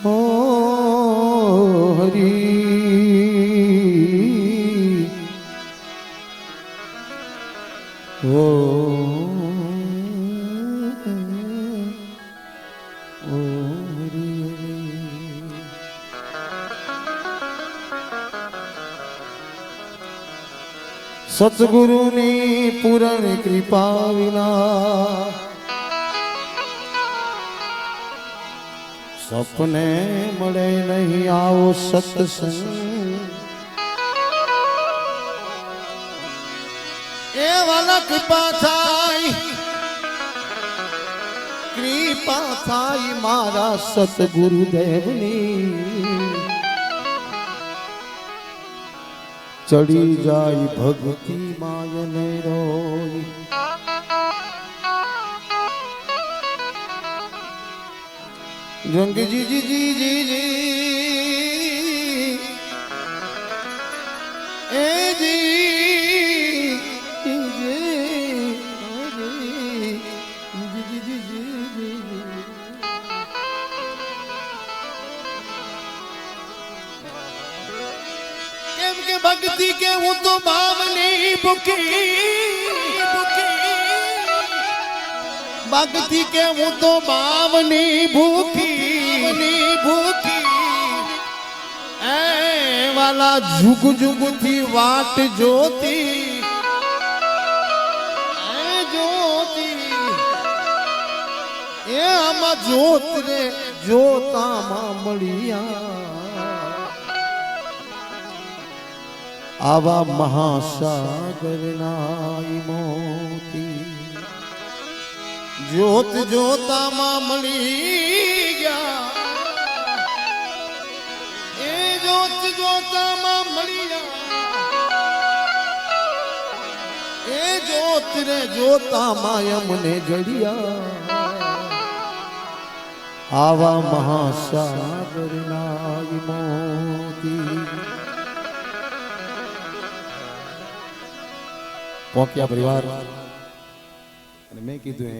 ઓ હરી ઓ સતગુરુની પૂરણ કૃપા વિના સપને મળે નહીં આવો સત્સંગ એ વાલા કૃપા થાય મારા સતગુરુદેવની ચડી જાય ભક્તિ માયને રોય રંગજી જી જી જી જી એ જી કેમ કે ભક્તિ કે હું તો ભાવની ભૂખી ભક્તિ કે હું તો ભાવની ભૂખી એ વાલા જુગ જુગ થી વાટ જોતી એ આમાં જોત રે જોતામાં મળ્યા આવા મહાસાગર નાઈ મોતી જોત જોતામાં મળી ગયા એ જોત જોતામાં મળી ગયા એ જોત રે જોતામાં અમને જડિયા આવા મહાસાગર નાઈ મોતી પોક્યા પરિવાર અને મેં કીધું એ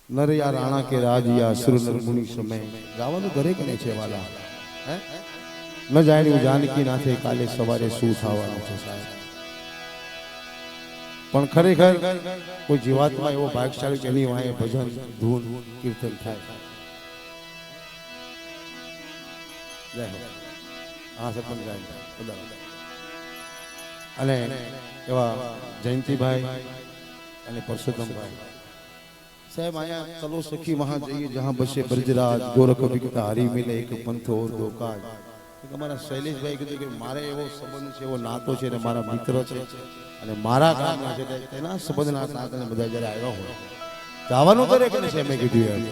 નરયા રાણા કે રાજિયા સુર નરમુનિ સમય ગાવાનું ઘરે કરે છે વાલા હે ન જાણ્યું જાનકી નાથે કાલે સવારે શું થવાનું છે સાહેબ પણ ખરેખર કોઈ જીવાતમાં એવો ભાગશાળી કે એની વાંહે ભજન ધૂન કીર્તન થાય જય હો હા સરપંચ સાહેબ અને એવા જયંતિભાઈ અને પરસોત્તમભાઈ સાહેબ અહીંયા ચલો સખી વહાં જઈએ જહાં બસે બ્રજરાજ ગોરખ વિકતા હરી મિલે એક પંથો ઓર દો કાજ અમારા શૈલેષભાઈ કીધું કે મારે એવો સંબંધ છે એવો નાતો છે અને મારા મિત્ર છે અને મારા ગામના છે તેના સંબંધના સાથે બધા જ્યારે આવ્યા હોય જવાનું કરે કે છે મેં કીધું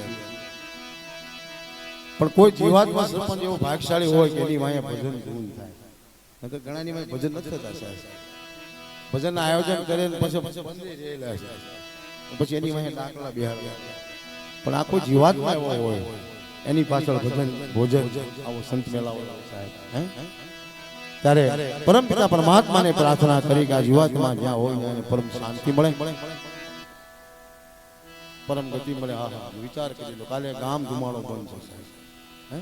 પણ કોઈ જીવાતમાં સરપંચ એવો ભાગશાળી હોય કે એની વાંહે ભજન ધૂન થાય નકર ઘણાની વાંહે ભજન નથી થતા સાહેબ ભજનના આયોજન કરે પછી બંધી રહેલા છે પછી એની વાંહે ડાકલા બિહાડ્યા પણ આખો જીવાતમાં એવો હોય એની પાછળ ભજન ભોજન આવો સંત મેળાવો સાહેબ હે ત્યારે પરમ પિતા પરમાત્માને પ્રાર્થના કરી કે આ જીવાતમાં જ્યાં હોય એને પરમ શાંતિ મળે પરમ ગતિ મળે હા હા વિચાર કરી લો કાલે ગામ ધુમાડો બંધ છે સાહેબ હે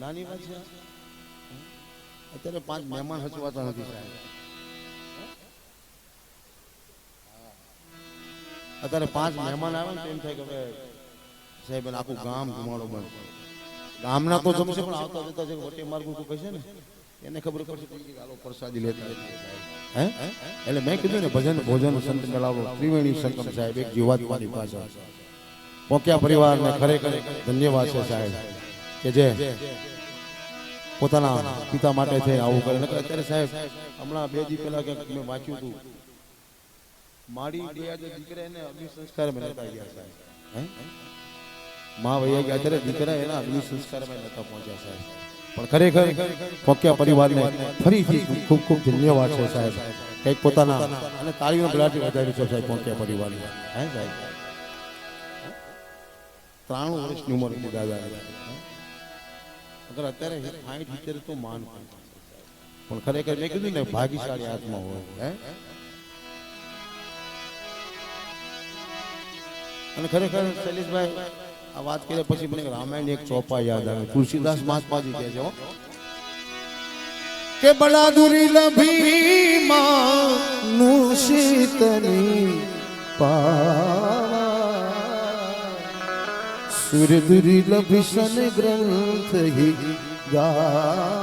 નાની વાત છે અત્યારે 5 મહેમાન હચવાતા નથી સાહેબ અત્યારે 5 મહેમાન આવે ને એમ થાય કે સાહેબ આખું ગામ ધુમાડો બંધ ગામના તો જમશે પણ આવતા જતા જે વટે માર્ગું કોઈ કહેશે ને એને ખબર પડશે કે આલો પ્રસાદી લેતા હે એટલે મેં કીધું ને ભજન ભોજન સંત મેળાવો ત્રિવેણી સંગમ સાહેબ એક જીવાતવાની પાછળ પોક્યા પરિવારને ખરેખર ધન્યવાદ છે સાહેબ કે જે પોતાના પિતા માટે થઈ આવું કરે નકર અત્યારે સાહેબ હમણાં 2 દી પહેલા કે મેં વાંચ્યું હતું માડી ગયા જે દીકરા એને અગ્નિ સંસ્કાર માં નતા ગયા સાહેબ હે માં વૈયા ગયા અત્યારે દીકરા એના અગ્નિ સંસ્કાર માં નતા પહોંચ્યા સાહેબ પણ ખરેખર પોક્યા પરિવારને ફરીથી ખૂબ ખૂબ ધન્યવાદ છે સાહેબ કંઈક પોતાના અને તાળીનો ગળાટી વધારી છે સાહેબ પોક્યા પરિવારને હે સાહેબ 93 વર્ષની ઉંમર હતી દાદા અગર અત્યારે 60-70 તો માન પણ ખરેખર મેં કીધું ને ભાગ્યશાળી આત્મા હોય હે અને ખરેખર શૈલેષભાઈ આ વાત કર્યા પછી મને રામાયણ એક ચોપા યાદ આવે. તુલસીદાસ મહાત્માજી કહે છે કે બળાદુરી લભી માનું શીતની પાવા સૂર્યદુરી લભિશન ગ્રંથ હી ગા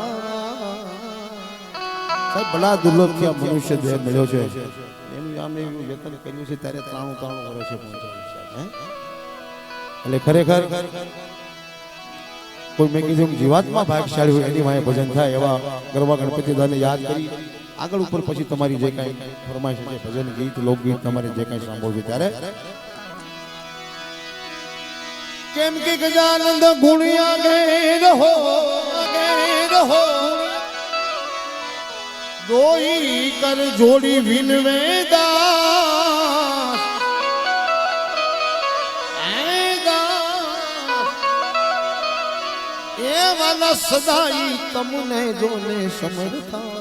બડા દુર્લભ થી આ મનુષ્ય દેહ મળ્યો છે. એનું આમે એવું યત્ન કર્યું છે ત્યારે 93 વર્ષે પહોંચાડ્યું છે. એટલે ખરેખર કોઈ મેં કીધું જીવાત્મા ભાગશાળી હોય એની માએ ભજન થાય એવા ગરબા ગણપતિ દાને યાદ કરી આગળ ઉપર પછી તમારી જે કાંઈ ફરમાઈશ છે ભજન ગીત લોકગીત તમારે જે કાંઈ સાંભળવું ત્યારે કેમ કે ગજાનંદ ગુણિયા રહો દોઈ કર જોડી વિનવેદા એવાના સદાઈ તમને જોને સમર્થા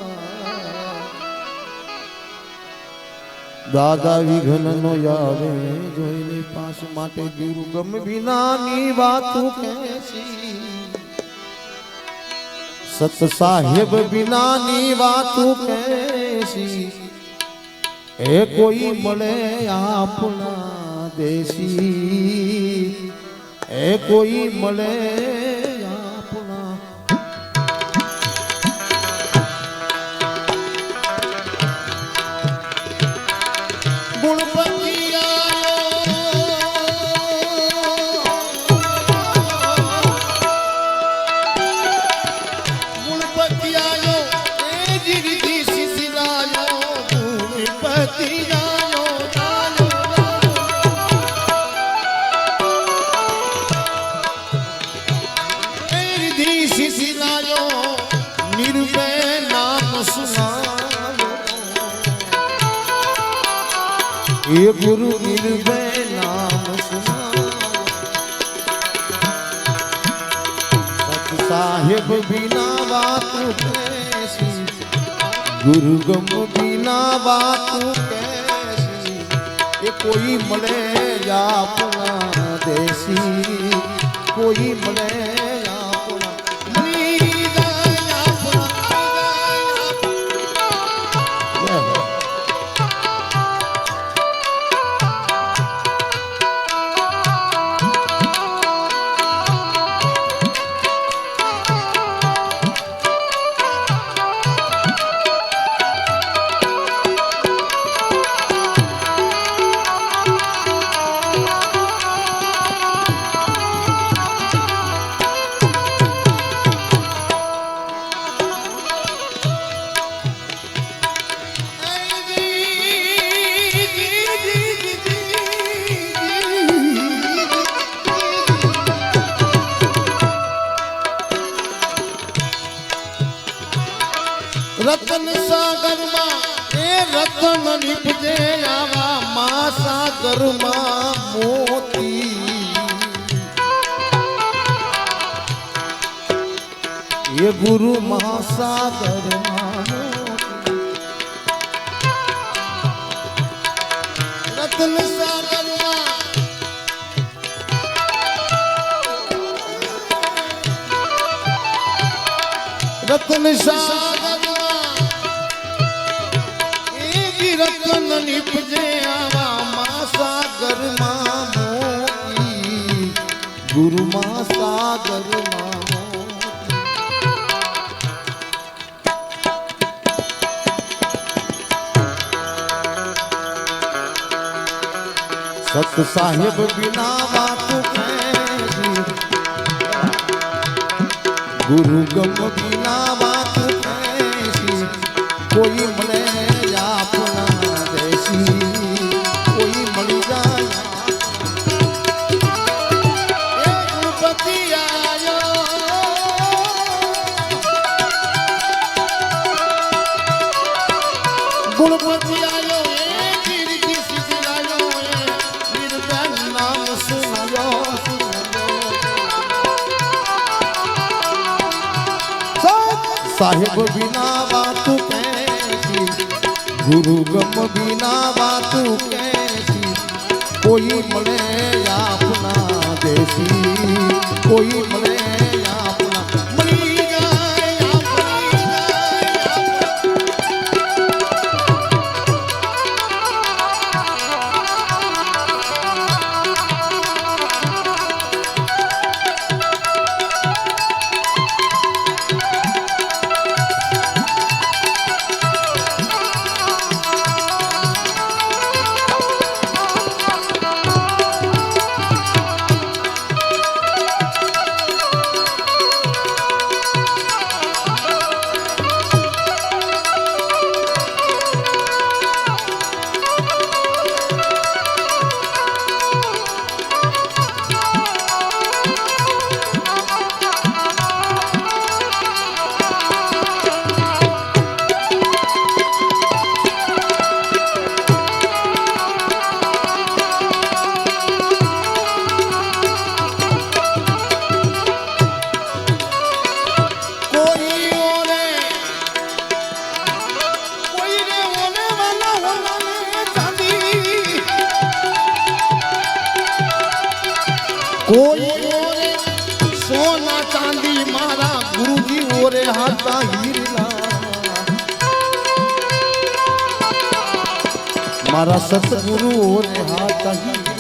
દાદા વિઘન નો આવે જોઈને પાસ માટે દુર્ગમ વિનાની વાતું કહેશી સત સાહેબ વિનાની વાતું કહેશી એ કોઈ મળે આપણા દેશી એ કોઈ મળે ये गुरु निर्भय नाम सुना सत साहेब बिना बात कैसी गुरु गम बिना बात कैसी ये कोई मले या अपना देसी कोई मले रतन सागर मा ए रतन निपजे आवा मा सागर मा मोती ये गुरु महासागर मा रतन सागर मा रतन सागर रतन निपजे आवा मा सागर मा मोती गुरु मा सागर मा सत साहेब बिना बात कैसी गुरु गम बिना बात कैसी कोई मले गुणपति आयो गिरगी सिखलायो निर्धन नाम सुनो साहेब बिना बात कैसी गुरु गम बिना बात कैसी કોઈ મળે આપના દેશી, કોઈ મળે આપના મળી જાય કોઈ ઓરે સોના ચાંદી મારા ગુરુજી ઓરે હાથા હીરા મારા સતગુરુ ઓરે હાથા હીરા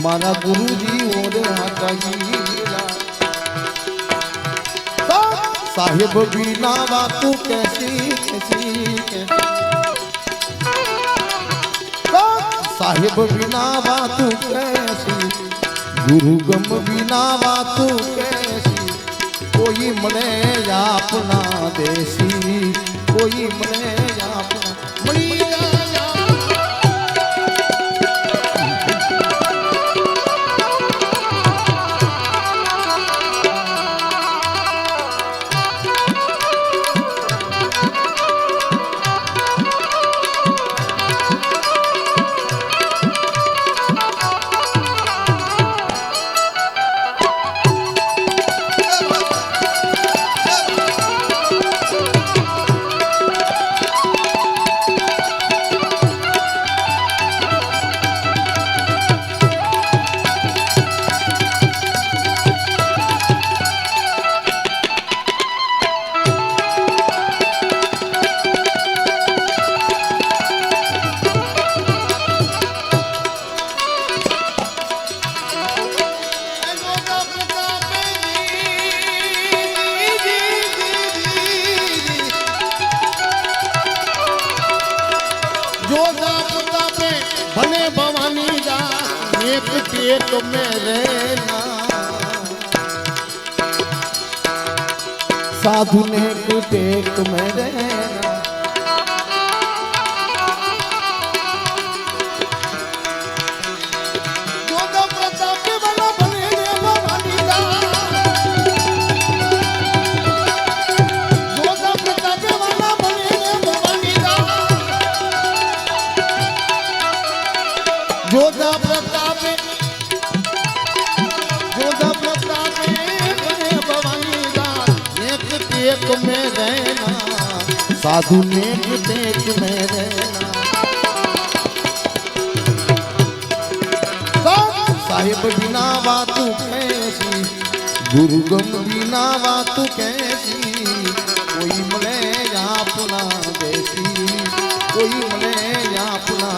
મારા ગુરુજી ઓરે હાથા હીરા સાહેબ બીના વાતું કેસી કેસી સાહેબ બીના વાતું કેસી ગુરુ ગમ બીના વાતું કેસી કોઈ મળે આપના દેશી કોઈ મળે આપના મળી भले भवानी दा एक पेट में रहना साधु ने पेट में रहना जोधा प्रतापे भवानी दास एक टेक में रहना साधु ने टेक में रहना साहिब बिना बातू कैसी गुरु गम बिना बातू कैसी कोई मले अपना देसी कोई मले अपना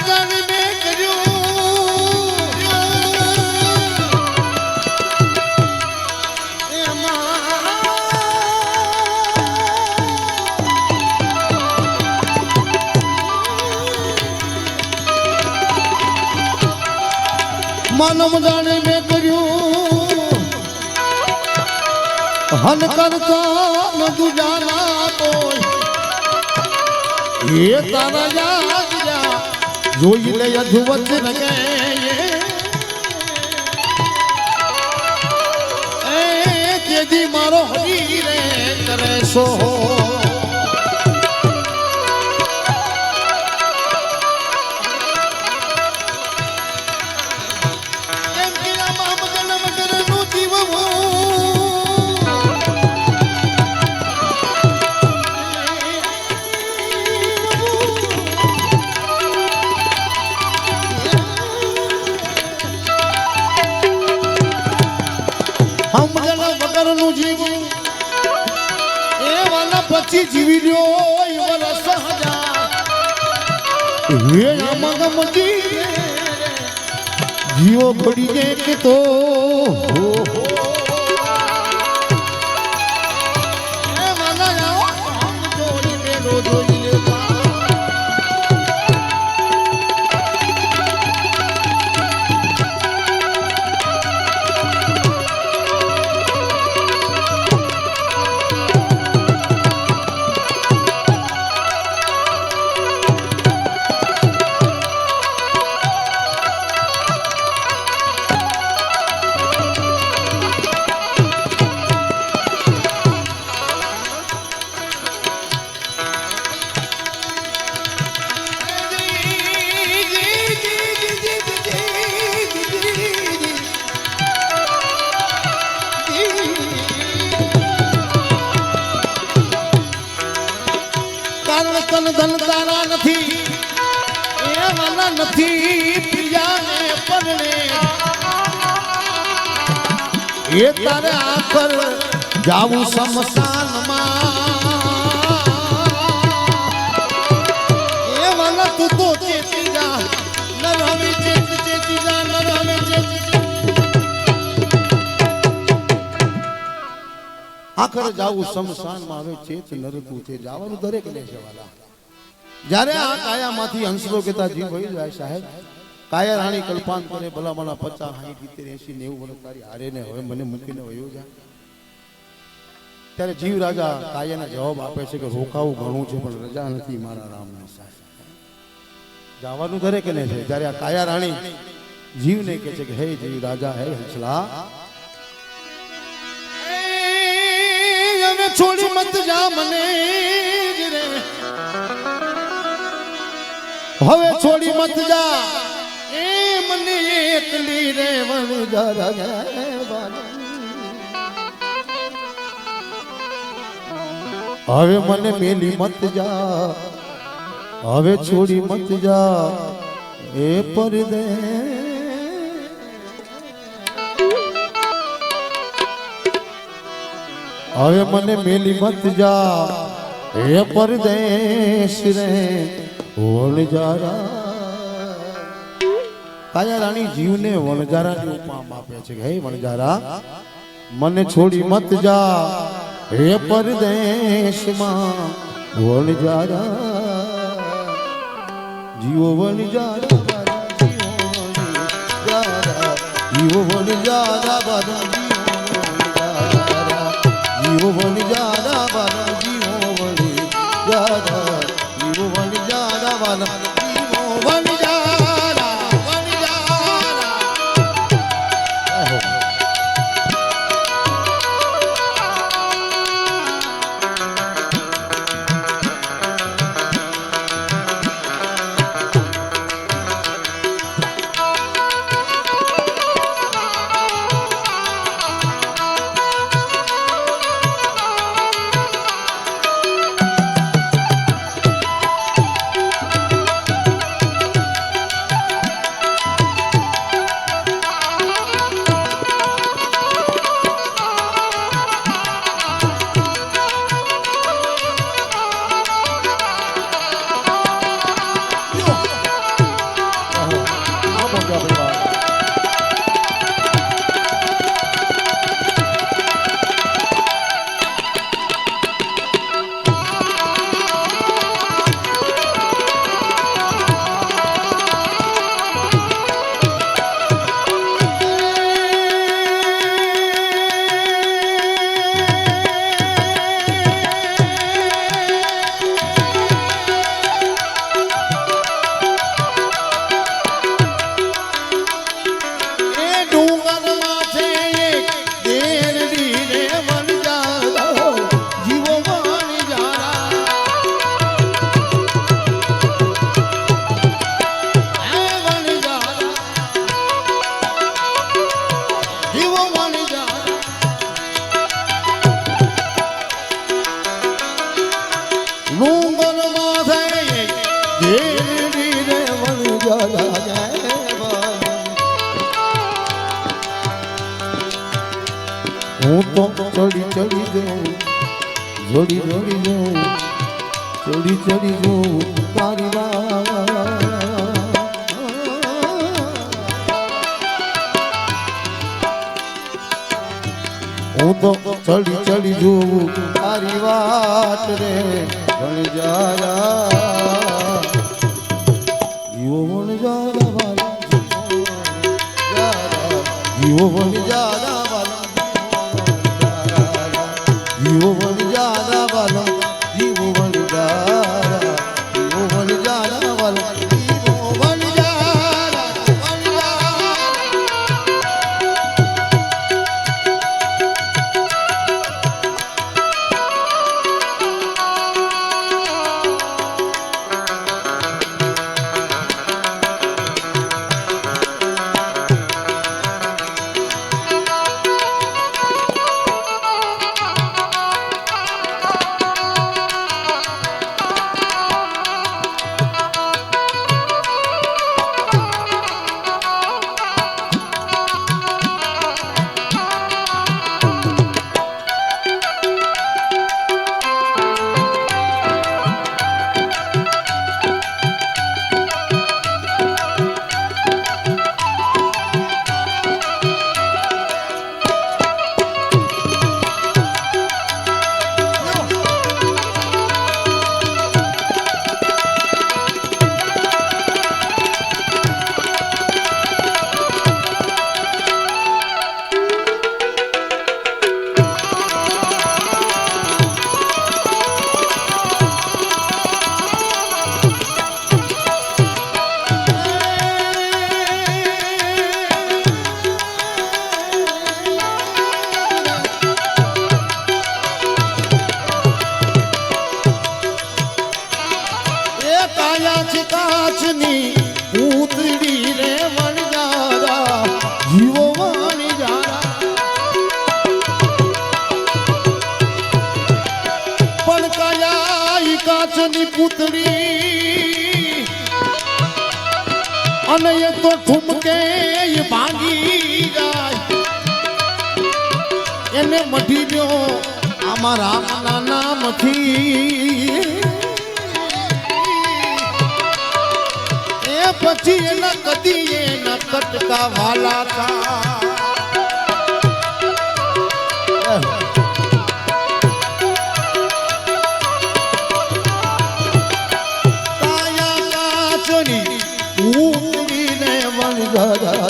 જાણી મેં માનવ જાણે મેં કર્યું હન કરતા ન દુજાના તો એ તારા યાદ જા જોઈ લે અધુવચ ન કે એ કેદી મારો હરી રે કરે સો પછી જીવી લ્યો વરસ હજાર મગમજી જીવો પડી જાય કે તો ધન તારા નથી એ વાલા નથી પ્રિયાને પરણે એ તારે આખર જાવું શમશાનમાં એ વાલા તું તો ચેતી જા નર હવે ચેતી જા નર હવે આખર જાવું શમશાનમાં હવે ચેત નર તું તે જવાનું દરેક લેશે વાલા જ્યારે આ કાયામાંથી હંસલો કેતા જીવ વહી જાય સાહેબ કાયા રાણી કલ્પાન કરે ભલા મને 50 60 70 80 90 વર્ષ તારી હારે ને હવે મને મૂકીને વયો જાય ત્યારે જીવ રાજા કાયાના જવાબ આપે છે કે રોકાવું ઘણું છે પણ રજા નથી મારા રામની સાહેબ જવાનું દરેક ને છે ત્યારે આ કાયા રાણી જીવને કહે છે કે હે જીવ રાજા હે હંસલા હવે છોડી મત જા મને રે હવે છોડી મત જા એ મને એકલી રે વન જા હવે મને મેલી મત જા હવે છોડી મત જા એ પરદે હવે મને મેલી મત જા એ પરદેશ રે વણજારા કાયા રાણી જીવને વણજારાની ઉપમા આપે છે કે હે વણજારા મને છોડી મત જા હે પરદેશમાં વણજારા જીવો વણજારા જીવો વણજારા બારા જીવો વણજારા બારા જીવો વણજારા જીવો વણજારા બારા જીવો વણજારા તો ચડી ચડી જઉં જોડી જોડી જઉં ચડી ચડી જઉં તારી વાત હું તો ચડી ચડી જોઉં તારી વાટ રે વણજારા જીવો વણજારા વાલા જીવો વણજારા વાલા જીવો વણજારા વાલા જીવો વણજારા જીવો વણજારા વાલા કાચની પૂતળી રે વણજારા જીવો વણજારા પણ કયા કાચની પૂતળી અને એ તો ઠુમકે ભાંગી જાય એને મઢી ગયો અમારા નાના નથી પછી એના કદી એના કટકા વાલા કાચની ઉડીને વણજારા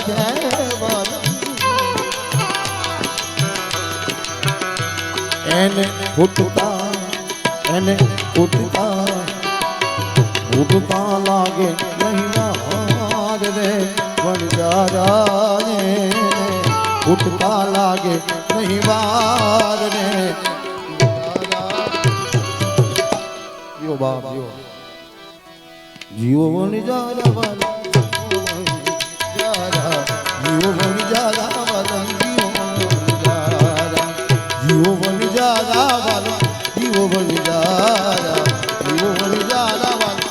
એને ફૂટતા ઉડતા લાગે નહીં રે વણજારા ઉઠતા લાગે નહીં વાર રે જીવો બાપ જીવો વણજારા વાલા જીવો વણજારા વાલા જીવો વણજારા વાલા જીવો વણજારા જીવો વણજારા વાલા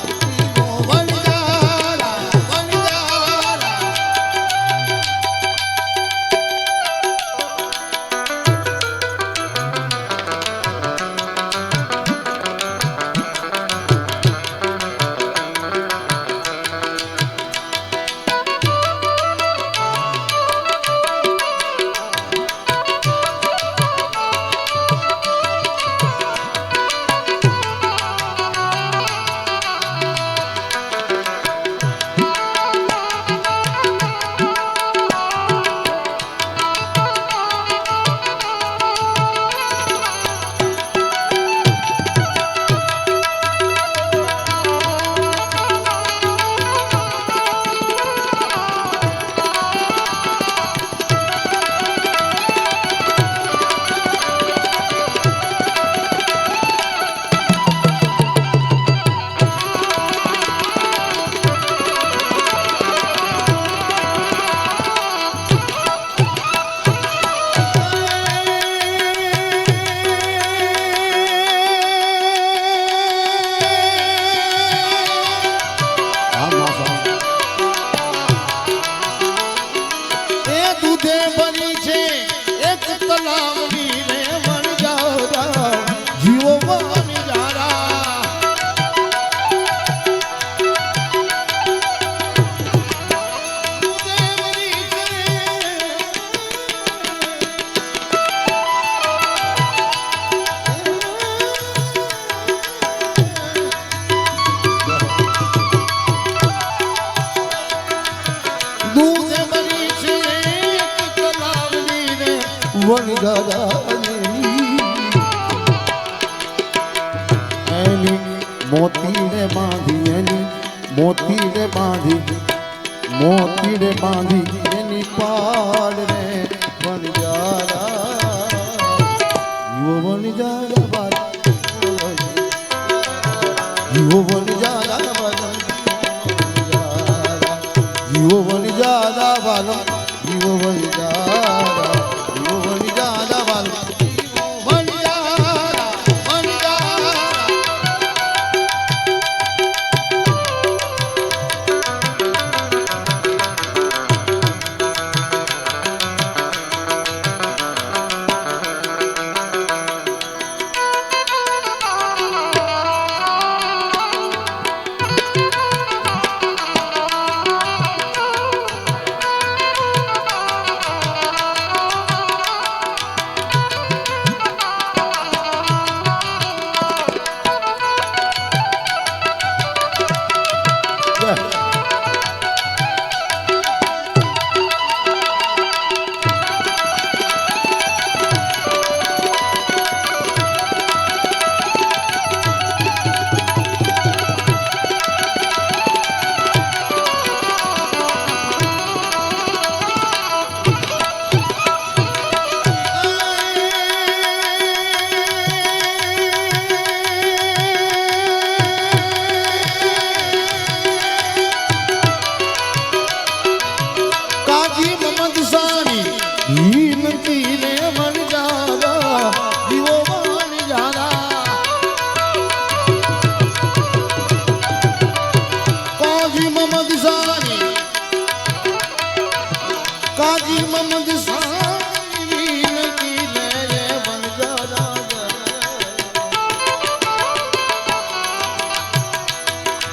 દૂધે ભરી છે એક તલાવની વન એની મોતીને બાંધી એની મોતીને બાંધી મોતીને બાંધી એની પાડ રે વનજારા યુ વનજારા યુ વનજારા યુ વનજારા વાલો યુ વનજારા યુ વનજારા વાલો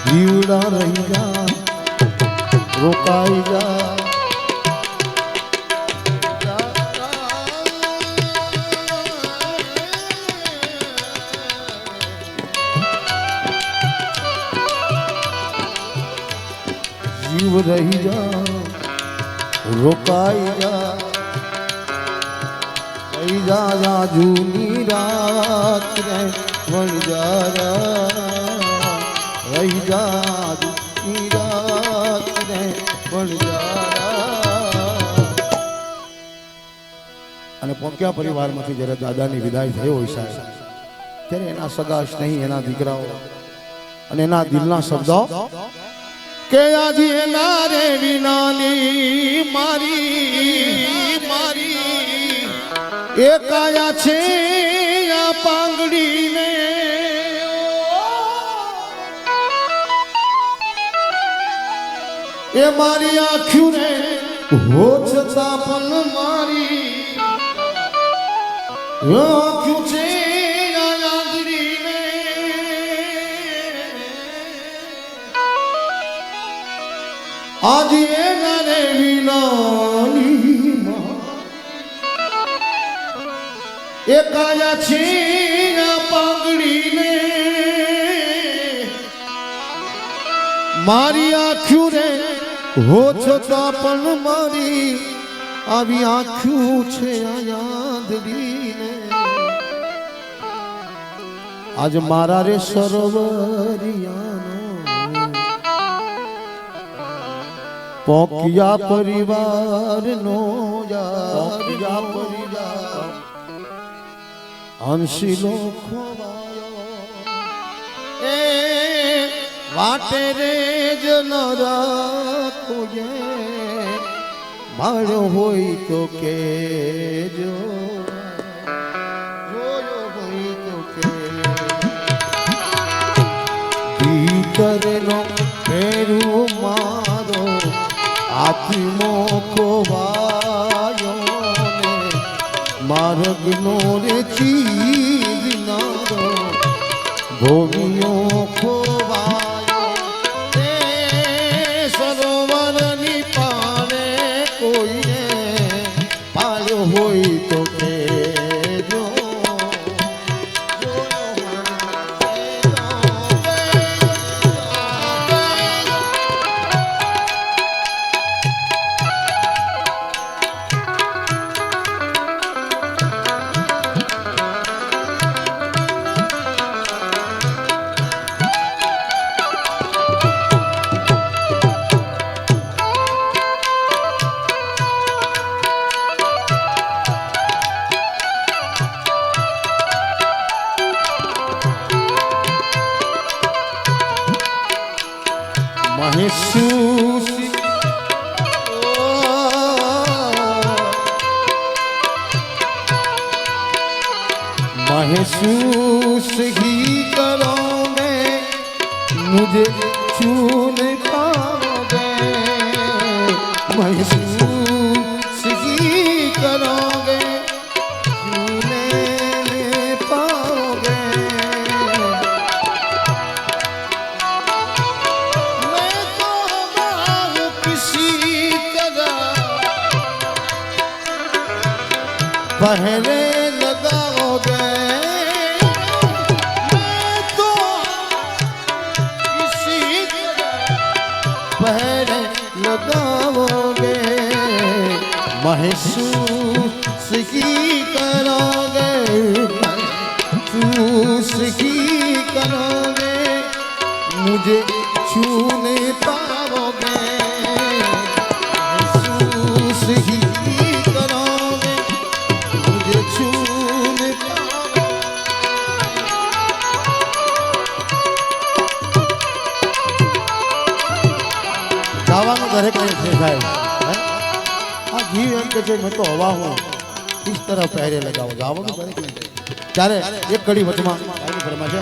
જીવડા રહી જા રોકાઈ જા જીવ રહી જા રોકાઈ જા રહી જા જા જૂની રાત રે વણજારા રહી જા જૂની રાત રે વણજારા. અને પોક્યા પરિવારમાંથી જ્યારે દાદાની વિદાય થયો હોય સાહેબ ત્યારે એના સગા સ્નેહી એના દીકરાઓ અને એના દિલના શબ્દો કે આજે એના રે વિનાની મારી મારી એ કાયા છે આ પાંગડીને એ મારી આંખ્યું ને હો છતાં પણ મારી આંખ્યું છે આજે એના વિનાની એ કાયા છે આ પાંગડીને મારી આંખ્યું રે હો છતાં પણ મારી આવી આંખ્યું છે આ યાદડીને આજ મારા રે સરોવરિયાનો પોકિયા પરિવારનો પોકિયા પરિવાર હંસીલો ખોવાયો એ વાટે રે જ ન રાખો માળ્યો હોય તો કેજો જોયો હોય તો કે ભીતરનો ફેરું મારો આત્મો ખોવાયો ને માર્ગનો રે ચીરનારો ભોમિયો ખોવાયો એ સરોવરની પાણે કોઈને પાળ્યો હોય તો કેજો महसूस ही करोगे मुझे छू नहीं पाओगे महसूस ही करोगे छू नहीं पाओगे मैं तो हूँ किसी तरह पहले लगाओगे पहले लगाओगे महसूस ही करोगे महसूस ही करोगे मुझे छू नहीं पाओगे महसूस ही करोगे मुझे छू नहीं पाओगे ગાવાનું દરેક ને છે સાહેબ આ જીવ એમ કે છે મેં તો હવા હું इस तरह પહેરે લગાવો ગાવાનું દરેક ને ત્યારે એક કડી વચમાં આની ફરમા છે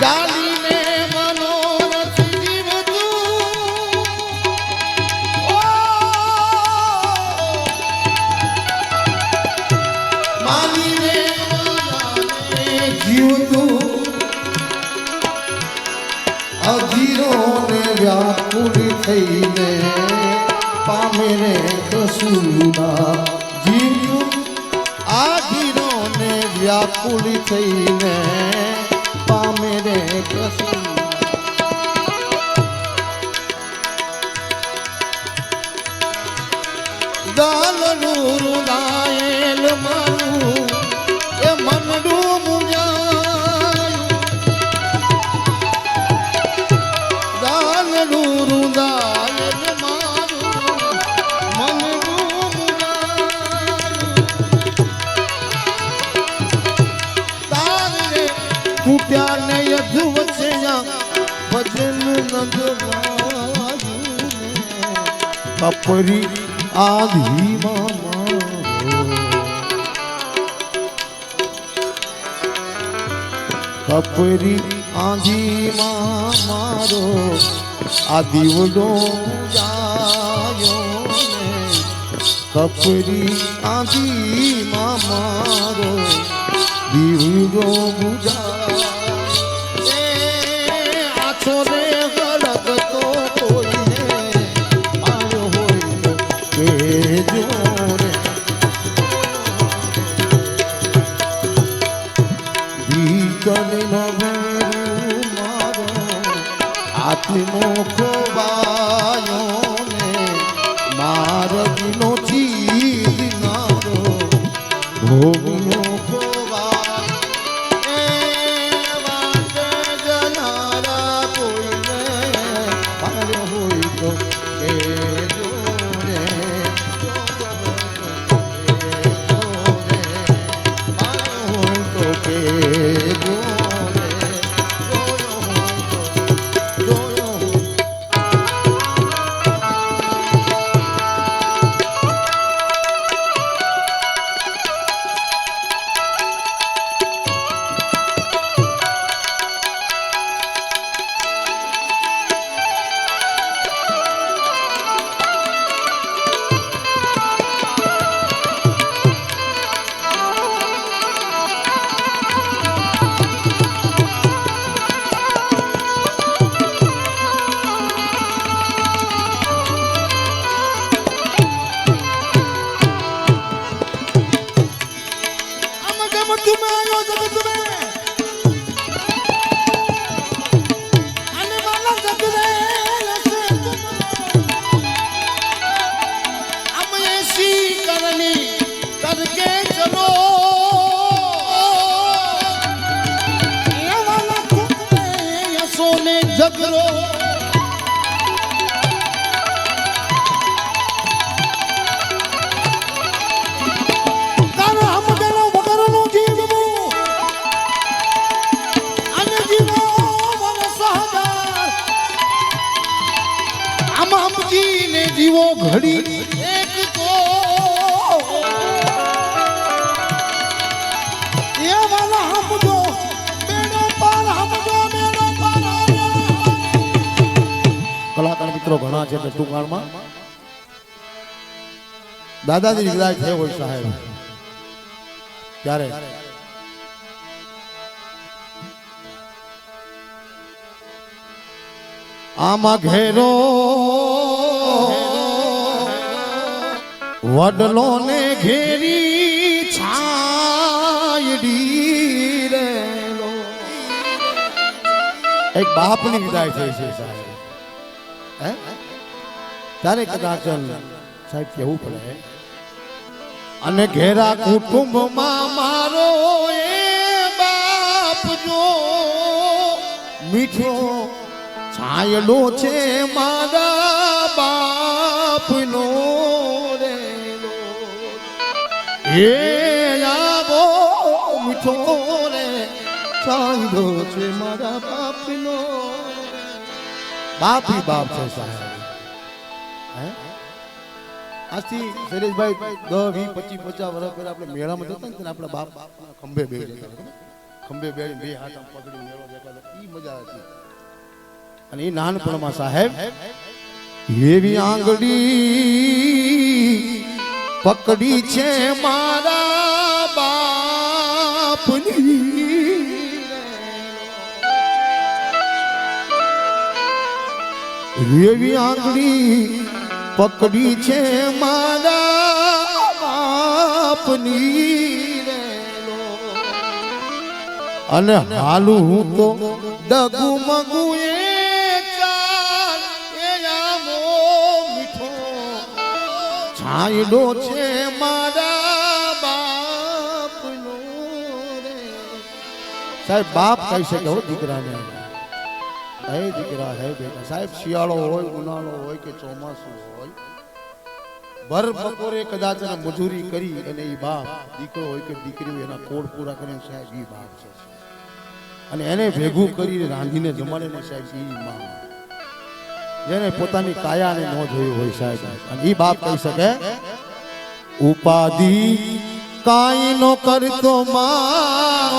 જાલીને મનોરથ જીવતું માલીને જીવતું અધીરોને વ્યાકુળ થઈને પામે રે કસુના જીવ્યું આધીરોને વ્યાકુળ થઈને પામે રે કસુના દાલનું રૂદાયેલ મારું એ મનડું મુજાયું દાલનું રૂદાયેલ મારું મનડું મુજાયું તારે તૂટ્યા ને યધ વચ્ચેના ભજન નંદવાયું કપરી આધી મામા કપરી આધી મારો આ દીવડો જાયો ને કપરી આધી મારો દીવડો બુજાય આછો રે હળગતો કોઈને આવ્યો હોય તો કેજો રે દીકરી નો ભેરું મારો આત્મો ખોવાયો ને મારગનો જીવનારો ભોગનો ખોવાય વાતે જનારા કોઈને આવ્યો હોય તો કેજો રે જગરો રામજી ને જીવો ઘડી એક તો એ વાલા સમજો બેડો પાર સમજો બેડો પાર કલાકાર મિત્રો ઘણા છે કે ટૂંકાણમાં દાદાજી વિદાય થયો હોય સાહેબ ત્યારે આમાં ઘેરો વડલો ને ઘેરી છાયડી રેલો એક બાપની વિદાય થઈ છે સાહેબ હે ત્યારે કદાચ સાહેબ કેવું પડે અને ઘેરા કુટુંબમાં મારો એ બાપ જો મીઠો છાયલો છે મારા બાપનો રેલો એ આવો મીઠો રે છાયલો છે મારા બાપનો બાપી બાપ છે સાહેબ હે આજથી શૈલેષભાઈ 10, 20, 25, 50 વર્ષ પહેલા આપણે મેળામાં જતા ને આપણા બાપ ખંભે બે ખંભે બે હાથ આમ પકડી મેળો દેખાતો ઈ મજા હતી અને એ નાનપણમાં સાહેબ એવી આંગળી પકડી છે મારા બાપની એવી આંગળી પકડી છે મારા બાપની અને હાલું હું તો ડગુ મગુ છાયડો છે મારા બાપનો રે સાહેબ બાપ કહી શકે હો દીકરાને હે દીકરા હે બેટા સાહેબ શિયાળો હોય ઉનાળો હોય કે ચોમાસું હોય ભર બપોરે કદાચ મજૂરી કરી અને એ બાપ દીકરો હોય કે દીકરી હોય એના કોડ પૂરા કરીને સાહેબ એ બાપ છે અને એને ભેગું કરીને રાંધીને જમાડીને સાહેબ એ માં જેને પોતાની કાયાને ન જોયું હોય સાહેબ અને ઈ બાપ કહી શકે ઉપાધિ કાઈ નો કરતો માં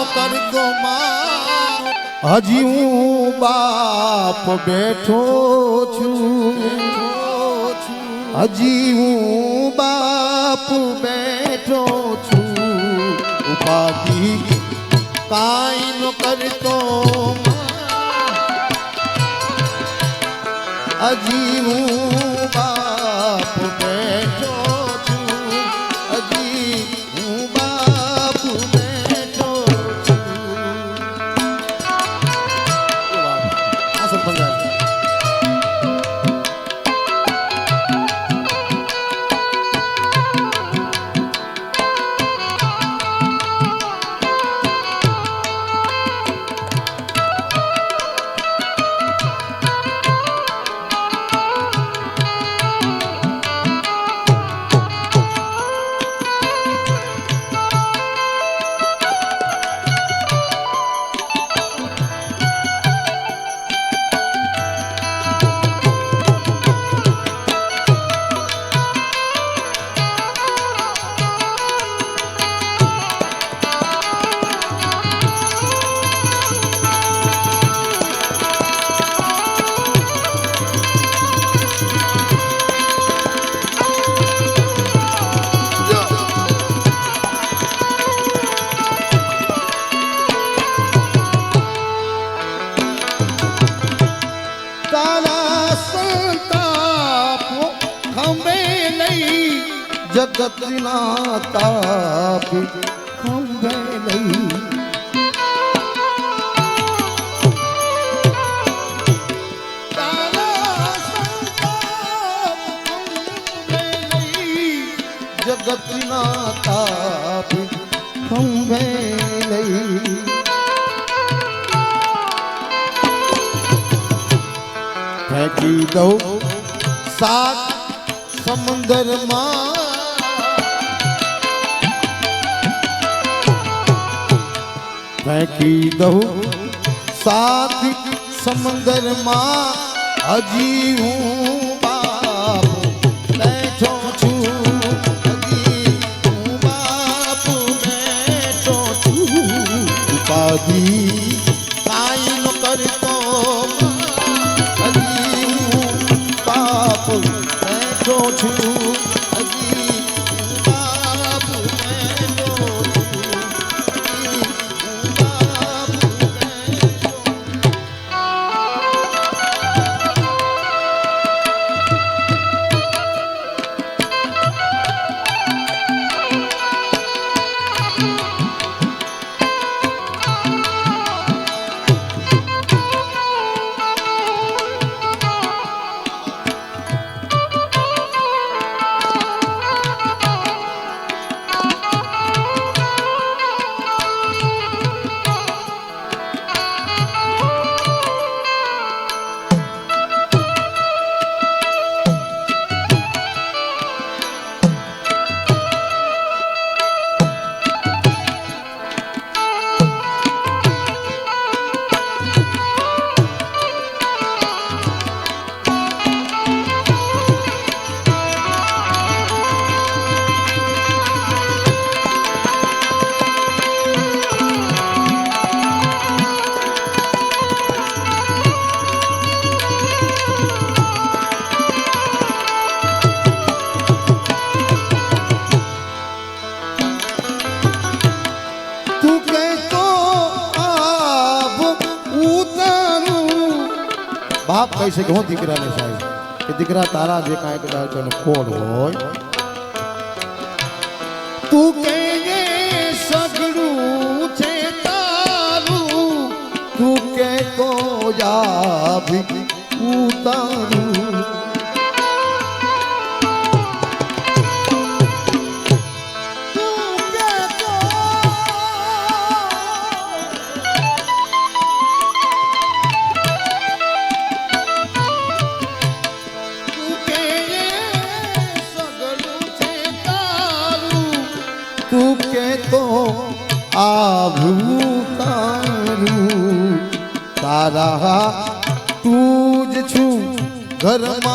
હજી હું બાપ બેઠો છું હજી હું બાપ બેઠો છું ઉપાધિ કાઈ નો કરતો હજી હું બાપ બેઠો છું હજી હું બાપ બેઠો છું આ સરપંચ જગતના તાપ ખંભે લઈ જગતના તાપ ખંભે લઈ ફેંકી દઉં સાત સમંદરમાં ફેંકી દઉં સાત સમંદરમાં હજી હું બેઠો છું હજી બાપુ બેઠો છું હજી બાપુ બેઠો. બાપ કહી શકે હું દીકરાને સાહેબ કે દીકરા તારા જે કાંઈ કદાચ ખોડ હોય તું કે સગડું છે તારું તું કે તો જા ભી ઉતારું તું કે તો આભું તારું તારા તું જ છું ઘરમાં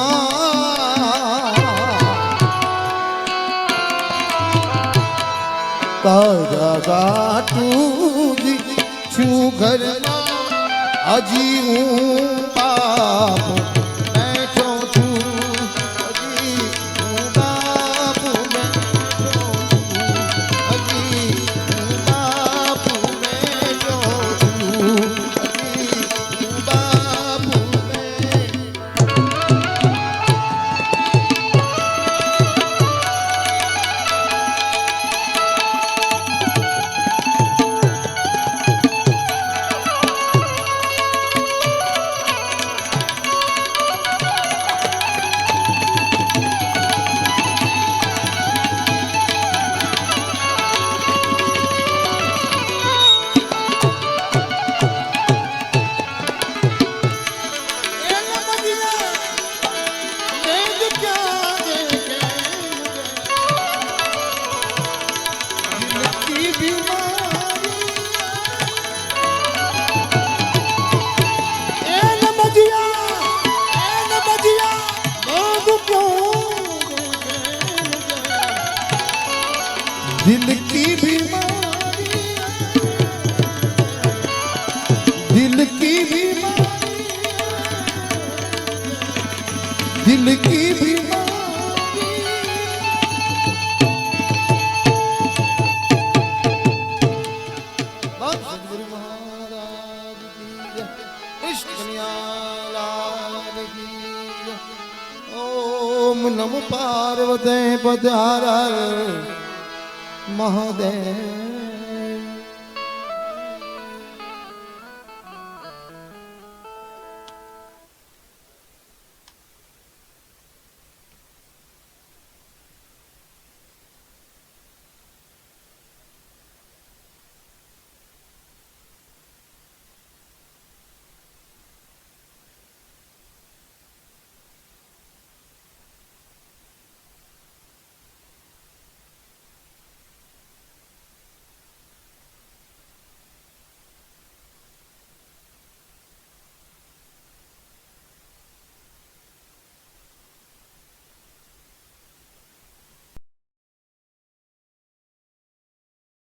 તારા તું જ છું ઘરમાં હજી હું બાપ બેઠો છું હજી હું બાપ બેઠો दिल की बीमारी दिल की बीमारी दिल की बीमारी सतगुरु महाराज की इष्ट कन्यालाल की ओम नमो पार्वती पधार महादेव